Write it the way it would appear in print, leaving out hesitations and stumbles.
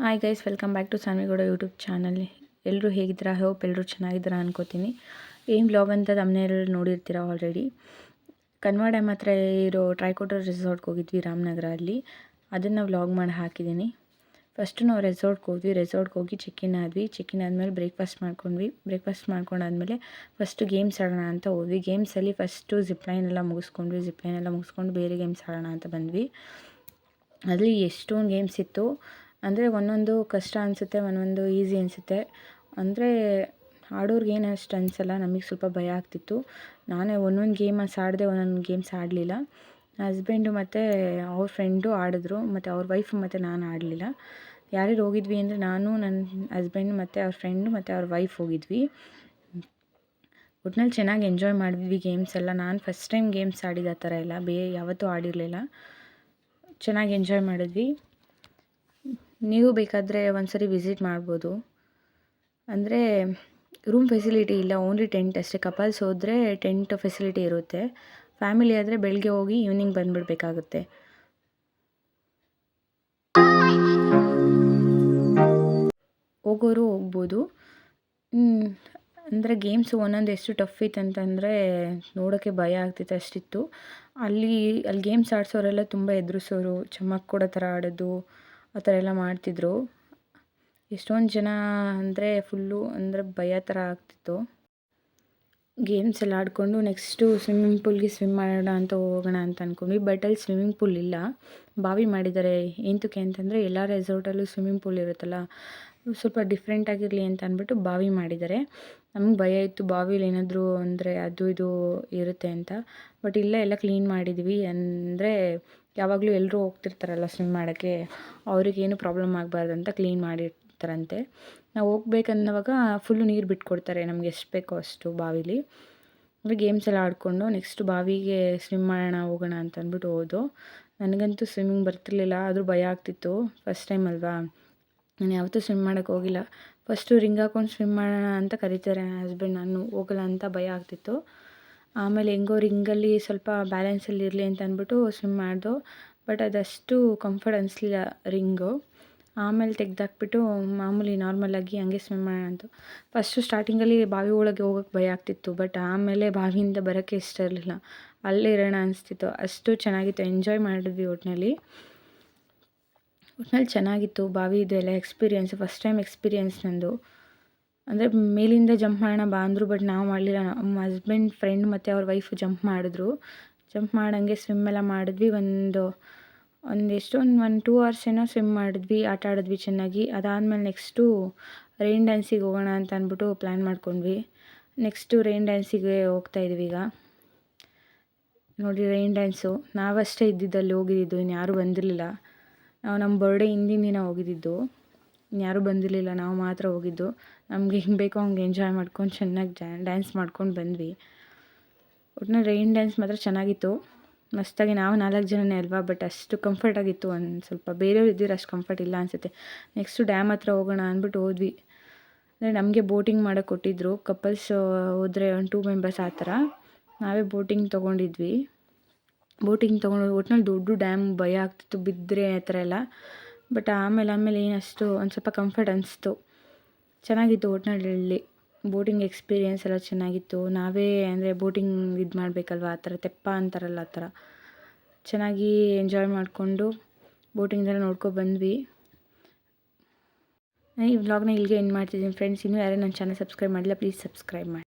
Hi guys, welcome back to ಸಾನ್ವಿಗೌಡ YouTube channel. ಎಲ್ಲರೂ ಹೇಗಿದ್ದೀರಾ? Hope ಎಲ್ಲರೂ ಚೆನ್ನಾಗಿದ್ದೀರಾ ಅನ್ಕೋತೀನಿ. ಏನು ವ್ಲಾಗ್ ಅಂತ ತಮ್ಮನೇಲಿ ನೋಡಿರ್ತೀರಾ ಆಲ್ರೆಡಿ. ಕನ್ವಾ ಡ್ಯಾಮ್ ಹತ್ರ ಇರೋ ಟ್ರೈಕೋಟರ್ ರೆಸಾರ್ಟ್ಗೆ ಹೋಗಿದ್ವಿ ರಾಮನಗರ. ಅಲ್ಲಿ ಅದನ್ನು ವ್ಲಾಗ್ ಮಾಡಿ ಹಾಕಿದ್ದೀನಿ. ಫಸ್ಟು ನಾವು ರೆಸಾರ್ಟ್ಗೆ ಹೋಗಿ ಚೆಕ್-ಇನ್ ಆದಮೇಲೆ ಬ್ರೇಕ್ಫಾಸ್ಟ್ ಮಾಡ್ಕೊಂಡಾದ್ಮೇಲೆ ಫಸ್ಟು ಗೇಮ್ಸ್ ಆಡೋಣ ಅಂತ ಹೋದ್ವಿ. ಗೇಮ್ಸಲ್ಲಿ ಫಸ್ಟು ಜಿಪ್ಲೈನ್ ಎಲ್ಲ ಮುಗಿಸ್ಕೊಂಡು ಬೇರೆ ಗೇಮ್ಸ್ ಆಡೋಣ ಅಂತ ಬಂದ್ವಿ. ಅಲ್ಲಿ ಎಷ್ಟೊಂದು ಗೇಮ್ಸ್ ಇತ್ತು. ಅಂದರೆ ಒಂದೊಂದು ಕಷ್ಟ ಅನಿಸುತ್ತೆ, ಒಂದೊಂದು ಈಸಿ ಅನಿಸುತ್ತೆ. ಅಂದರೆ ಆಡೋರ್ಗೆ ಏನು ಅಷ್ಟು ಅನಿಸಲ್ಲ, ನಮಗೆ ಸ್ವಲ್ಪ ಭಯ ಆಗ್ತಿತ್ತು. ನಾನೇ ಒಂದೊಂದು ಗೇಮ್ಸ್ ಆಡಿದೆ, ಒಂದೊಂದು ಗೇಮ್ಸ್ ಆಡಲಿಲ್ಲ. ಹಸ್ಬೆಂಡು ಮತ್ತು ಅವ್ರ ಫ್ರೆಂಡು ಆಡಿದ್ರು, ಮತ್ತು ಅವ್ರ ವೈಫ್ ಮತ್ತು ನಾನು ಆಡಲಿಲ್ಲ. ಯಾರ್ಯಾರು ಹೋಗಿದ್ವಿ ಅಂದರೆ ನಾನು, ನನ್ನ ಹಸ್ಬೆಂಡ್ ಮತ್ತು ಅವ್ರ ಫ್ರೆಂಡು ಮತ್ತು ಅವ್ರ ವೈಫ್ ಹೋಗಿದ್ವಿ. ಒಟ್ನಲ್ಲಿ ಚೆನ್ನಾಗಿ ಎಂಜಾಯ್ ಮಾಡಿದ್ವಿ ಗೇಮ್ಸ್ ಎಲ್ಲ. ನಾನು ಫಸ್ಟ್ ಟೈಮ್ ಗೇಮ್ಸ್ ಆಡಿದ್ದು ಆ ಥರ ಎಲ್ಲ, ಯಾವತ್ತೂ ಆಡಿರಲಿಲ್ಲ. ಚೆನ್ನಾಗಿ ಎಂಜಾಯ್ ಮಾಡಿದ್ವಿ. ನೀವು ಬೇಕಾದರೆ ಒಂದ್ಸರಿ ವಿಸಿಟ್ ಮಾಡ್ಬೋದು. ಅಂದರೆ ರೂಮ್ ಫೆಸಿಲಿಟಿ ಇಲ್ಲ, ಓನ್ಲಿ ಟೆಂಟ್ ಅಷ್ಟೇ. ಕಪಲ್ಸ್ ಹೋದರೆ ಟೆಂಟ್ ಫೆಸಿಲಿಟಿ ಇರುತ್ತೆ. ಫ್ಯಾಮಿಲಿ ಆದರೆ ಬೆಳಗ್ಗೆ ಹೋಗಿ ಈವ್ನಿಂಗ್ ಬಂದುಬಿಡ್ಬೇಕಾಗುತ್ತೆ. ಹೋಗೋರು ಹೋಗ್ಬೋದು. ಅಂದರೆ ಗೇಮ್ಸು ಒಂದೊಂದು ಎಷ್ಟು ಟಫ್ ಇತ್ತು ಅಂತಂದರೆ ನೋಡೋಕ್ಕೆ ಭಯ ಆಗ್ತಿತ್ತು, ಅಷ್ಟಿತ್ತು. ಅಲ್ಲಿ ಗೇಮ್ಸ್ ಆಡಿಸೋರೆಲ್ಲ ತುಂಬ ಎದುರಿಸೋರು, ಚಮಕ್ ಕೊಡೋ ಥರ ಆಡೋದು, ಆ ಥರ ಎಲ್ಲ ಮಾಡ್ತಿದ್ರು. ಎಷ್ಟೊಂದು ಜನ ಅಂದರೆ ಫುಲ್ಲು ಅಂದರೆ ಭಯ ಥರ ಆಗ್ತಿತ್ತು. ಗೇಮ್ಸ್ ಎಲ್ಲ ಆಡಿಕೊಂಡು ನೆಕ್ಸ್ಟು ಸ್ವಿಮ್ಮಿಂಗ್ ಪೂಲ್ಗೆ ಸ್ವಿಮ್ ಮಾಡೋಣ ಅಂತ ಹೋಗೋಣ ಅಂತ ಅಂದ್ಕೊಂಡ್ವಿ. ಬಟ್ ಅಲ್ಲಿ ಸ್ವಿಮ್ಮಿಂಗ್ ಪೂಲ್ ಇಲ್ಲ, ಬಾವಿ ಮಾಡಿದ್ದಾರೆ. ಎಂತಕ್ಕೆ ಅಂತಂದರೆ ಎಲ್ಲ ರೆಸಾರ್ಟಲ್ಲೂ ಸ್ವಿಮ್ಮಿಂಗ್ ಪೂಲ್ ಇರುತ್ತಲ್ಲ, ಸ್ವಲ್ಪ ಡಿಫ್ರೆಂಟಾಗಿರಲಿ ಅಂತ ಅಂದ್ಬಿಟ್ಟು ಬಾವಿ ಮಾಡಿದ್ದಾರೆ. ನಮಗೆ ಭಯ ಇತ್ತು ಬಾವಿಲಿ ಏನಾದರೂ ಅಂದರೆ ಅದು ಇದು ಇರುತ್ತೆ ಅಂತ. ಬಟ್ ಎಲ್ಲ ಕ್ಲೀನ್ ಮಾಡಿದ್ವಿ. ಅಂದರೆ ಯಾವಾಗಲೂ ಎಲ್ಲರೂ ಹೋಗ್ತಿರ್ತಾರಲ್ಲ ಸ್ವಿಮ್ ಮಾಡೋಕ್ಕೆ, ಅವ್ರಿಗೇನು ಪ್ರಾಬ್ಲಮ್ ಆಗಬಾರ್ದು ಅಂತ ಕ್ಲೀನ್ ಮಾಡಿರ್ತಾರಂತೆ. ನಾವು ಹೋಗ್ಬೇಕನ್ನೋವಾಗ ಫುಲ್ಲು ನೀರು ಬಿಟ್ಕೊಡ್ತಾರೆ, ನಮ್ಗೆ ಎಷ್ಟು ಬೇಕೋ ಅಷ್ಟು ಬಾವಿಲಿ. ಅಂದರೆ ಗೇಮ್ಸ್ ಎಲ್ಲ ಆಡಿಕೊಂಡು ನೆಕ್ಸ್ಟ್ ಬಾವಿಗೆ ಸ್ವಿಮ್ ಹೋಗೋಣ ಅಂತ ಅಂದ್ಬಿಟ್ಟು ಹೋದೋ. ನನಗಂತೂ ಸ್ವಿಮ್ಮಿಂಗ್ ಬರ್ತಿರ್ಲಿಲ್ಲ, ಆದರೂ ಭಯ ಆಗ್ತಿತ್ತು. ಫಸ್ಟ್ ಟೈಮ್ ಅಲ್ವಾ, ನಾನು ಯಾವತ್ತೂ ಸ್ವಿಮ್ ಮಾಡೋಕ್ಕೆ ಹೋಗಿಲ್ಲ. ಫಸ್ಟು ರಿಂಗ್ ಹಾಕ್ಕೊಂಡು ಸ್ವಿಮ್ ಮಾಡೋಣ ಅಂತ ಕರೀತಾರೆ ನನ್ನ ಹಸ್ಬೆಂಡ್. ನಾನು ಹೋಗಲ್ಲ ಅಂತ ಭಯ ಆಗ್ತಿತ್ತು. ಆಮೇಲೆ ಹೆಂಗೋ ರಿಂಗಲ್ಲಿ ಸ್ವಲ್ಪ ಬ್ಯಾಲೆನ್ಸಲ್ಲಿ ಇರಲಿ ಅಂತ ಅಂದ್ಬಿಟ್ಟು ಸ್ವಿಮ್ ಮಾಡ್ದೋ. ಬಟ್ ಅದಷ್ಟು ಕಂಫರ್ಟ್ ಅನಿಸ್ಲಿಲ್ಲ ರಿಂಗು. ಆಮೇಲೆ ತೆಗ್ದಾಕ್ಬಿಟ್ಟು ಮಾಮೂಲಿ ನಾರ್ಮಲಾಗಿ ಹಂಗೆ ಸ್ವಿಮ್ ಮಾಡೋಣ ಅಂತ. ಫಸ್ಟು ಸ್ಟಾರ್ಟಿಂಗಲ್ಲಿ ಬಾವಿ ಒಳಗೆ ಹೋಗೋಕ್ಕೆ ಭಯ ಆಗ್ತಿತ್ತು. ಬಟ್ ಆಮೇಲೆ ಬಾವಿಯಿಂದ ಬರೋಕ್ಕೆ ಇಷ್ಟ ಇರಲಿಲ್ಲ, ಅಲ್ಲೇ ಇರೋಣ ಅನಿಸ್ತಿತ್ತು. ಅಷ್ಟು ಚೆನ್ನಾಗಿತ್ತು, ಎಂಜಾಯ್ ಮಾಡಿದ್ವಿ ಒಟ್ಟಿನಲ್ಲಿ ಚೆನ್ನಾಗಿತ್ತು. ಬಾವಿದು ಎಲ್ಲ ಎಕ್ಸ್ಪೀರಿಯೆನ್ಸ್, ಫಸ್ಟ್ ಟೈಮ್ ಎಕ್ಸ್ಪೀರಿಯೆನ್ಸ್ ನಂದು. ಅಂದರೆ ಮೇಲಿಂದ ಜಂಪ್ ಮಾಡೋಣ ಬಾ ಅಂದರು, ಬಟ್ ನಾವು ಮಾಡಲಿಲ್ಲ. ನಮ್ಮ ಹಸ್ಬೆಂಡ್ ಫ್ರೆಂಡ್ ಮತ್ತು ಅವ್ರ ವೈಫು ಜಂಪ್ ಮಾಡಿದ್ರು. ಜಂಪ್ ಮಾಡಂಗೆ ಸ್ವಿಮ್ ಎಲ್ಲ ಮಾಡಿದ್ವಿ. ಒಂದು 2 ಅವರ್ಸ್ ಏನೋ ಸ್ವಿಮ್ ಮಾಡಿದ್ವಿ, ಆಟ ಆಡಿದ್ವಿ ಚೆನ್ನಾಗಿ. ಅದಾದಮೇಲೆ ನೆಕ್ಸ್ಟು ರೈನ್ ಡ್ಯಾನ್ಸಿಗೆ ಹೋಗೋಣ ಅಂತ ಅಂದ್ಬಿಟ್ಟು ಪ್ಲ್ಯಾನ್ ಮಾಡ್ಕೊಂಡ್ವಿ. ನೆಕ್ಸ್ಟು ರೈನ್ ಡ್ಯಾನ್ಸಿಗೆ ಹೋಗ್ತಾಯಿದ್ವಿ ಈಗ. ನೋಡಿ ರೈನ್ ಡ್ಯಾನ್ಸು ನಾವಷ್ಟೇ ಇದ್ದಿದ್ದಲ್ಲಿ ಹೋಗಿದ್ದು, ಇನ್ಯಾರೂ ಬಂದಿರಲಿಲ್ಲ. ನಾವು ನಮ್ಮ ಬರ್ಡೇ ಹಿಂದಿನ ದಿನ ಹೋಗಿದ್ದಿದ್ದು, ಇನ್ಯಾರೂ ಬಂದಿರಲಿಲ್ಲ, ನಾವು ಮಾತ್ರ ಹೋಗಿದ್ದು. ನಮಗೆ ಹೆಂಗೆ ಬೇಕೋ ಹಂಗೆ ಎಂಜಾಯ್ ಮಾಡ್ಕೊಂಡು ಚೆನ್ನಾಗಿ ಡ್ಯಾನ್ಸ್ ಮಾಡ್ಕೊಂಡು ಬಂದ್ವಿ. ಒಟ್ಟಿನಲ್ಲಿ ರೈನ್ ಡ್ಯಾನ್ಸ್ ಮಾತ್ರ ಚೆನ್ನಾಗಿತ್ತು, ಮಸ್ತಾಗಿ. ನಾವು 4 ಜನನೇ ಅಲ್ವಾ, ಬಟ್ ಅಷ್ಟು ಕಂಫರ್ಟಾಗಿತ್ತು. ಒಂದು ಸ್ವಲ್ಪ ಬೇರೆಯವ್ರು ಇದ್ದಿದ್ರೆ ಅಷ್ಟು ಕಂಫರ್ಟ್ ಇಲ್ಲ ಅನಿಸುತ್ತೆ. ನೆಕ್ಸ್ಟು ಡ್ಯಾಮ್ ಹತ್ರ ಹೋಗೋಣ ಅಂದ್ಬಿಟ್ಟು ಹೋದ್ವಿ. ಅಂದರೆ ನಮಗೆ ಬೋಟಿಂಗ್ ಮಾಡೋಕ್ಕೆ ಕೊಟ್ಟಿದ್ದರು. ಕಪಲ್ಸ್ ಹೋದರೆ ಒಂದು 2 ಮೆಂಬರ್ಸ್ ಆ ಥರ. ನಾವೇ ಬೋಟಿಂಗ್ ತೊಗೊಂಡಿದ್ವಿ. ಒಟ್ಟಿನಲ್ಲಿ ದೊಡ್ಡ ಡ್ಯಾಮ್, ಭಯ ಆಗ್ತಿತ್ತು ಬಿದ್ದರೆ ಆ ಥರ ಎಲ್ಲ. ಬಟ್ ಆಮೇಲೆ ಏನಷ್ಟು ಒಂದು ಸ್ವಲ್ಪ ಕಂಫರ್ಟ್ ಅನಿಸ್ತು, ಚೆನ್ನಾಗಿತ್ತು. ಒಟ್ಟಿನಲ್ಲಿ ಬೋಟಿಂಗ್ ಎಕ್ಸ್ಪೀರಿಯೆನ್ಸ್ ಎಲ್ಲ ಚೆನ್ನಾಗಿತ್ತು. ನಾವೇ ಅಂದರೆ ಬೋಟಿಂಗ್ ಇದು ಮಾಡಬೇಕಲ್ವ, ಆ ಥರ ತೆಪ್ಪ ಅಂತಾರಲ್ಲ ಆ ಥರ ಚೆನ್ನಾಗಿ ಎಂಜಾಯ್ ಮಾಡಿಕೊಂಡು ಬೋಟಿಂಗ್ದೆಲ್ಲ ನೋಡ್ಕೊಬಂದ್ವಿ. ಈ ವ್ಲಾಗ್ನ ಇಲ್ಲಿಗೆ ಎಂಡ್ ಮಾಡ್ತಿದ್ದೀನಿ ಫ್ರೆಂಡ್ಸ್. ಇನ್ನೂ ಯಾರು ನನ್ನ ಚಾನಲ್ ಸಬ್ಸ್ಕ್ರೈಬ್ ಮಾಡಿಲ್ಲ, ಪ್ಲೀಸ್ ಸಬ್ಸ್ಕ್ರೈಬ್ ಮಾಡಿ.